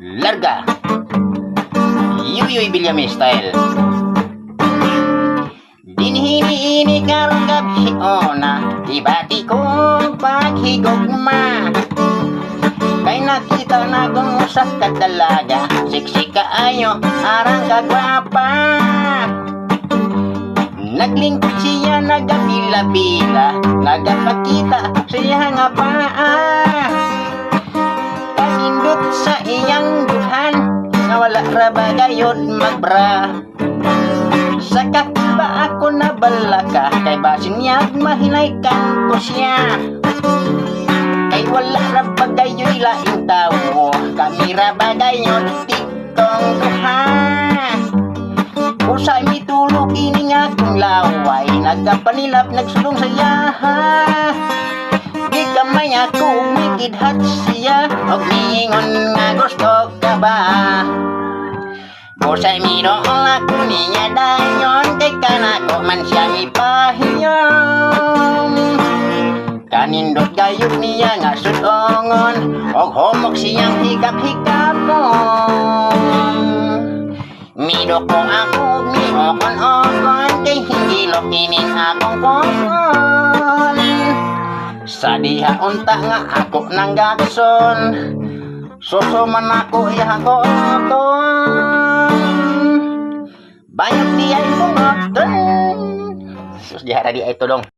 Larga. Yuyoy Bilyame style. Dinhini-ini karong gabi ona, ibati kong paghigugma. Kay nakita na kong usap ka dalaga, siksi kaayo, arang kagwapa. Naglingkod siya, nagapila-pila, nagapakita siya nga paa. Kanindot sa iyang duhan, nga wala ra bagayod magbra. Sa kakiba ako nabalaka, kay basin niya mahinaykan ko siya. Kay wala ra bagayoy laing tawo, kami ra bagayod tiktong duha. Usay mitulog ini nga kong laway, nagkapanilap nagsulong sayaha. Di kamay ako umikidhat siya, og niingon nga gusto ka ba? Usay miro ako niya dayon, kay kanako man siya ipahiyom. Kanindot gayud niya nga sudongon, og homok siyang higap-higapon. Miro ko ako miokon-okon, kay hingilok kinin akong kokon. Sa diha unta nga ako nang gakson, susuman ako ihakokon. Bayot di ay bungoton. Sus diha di ay tulong.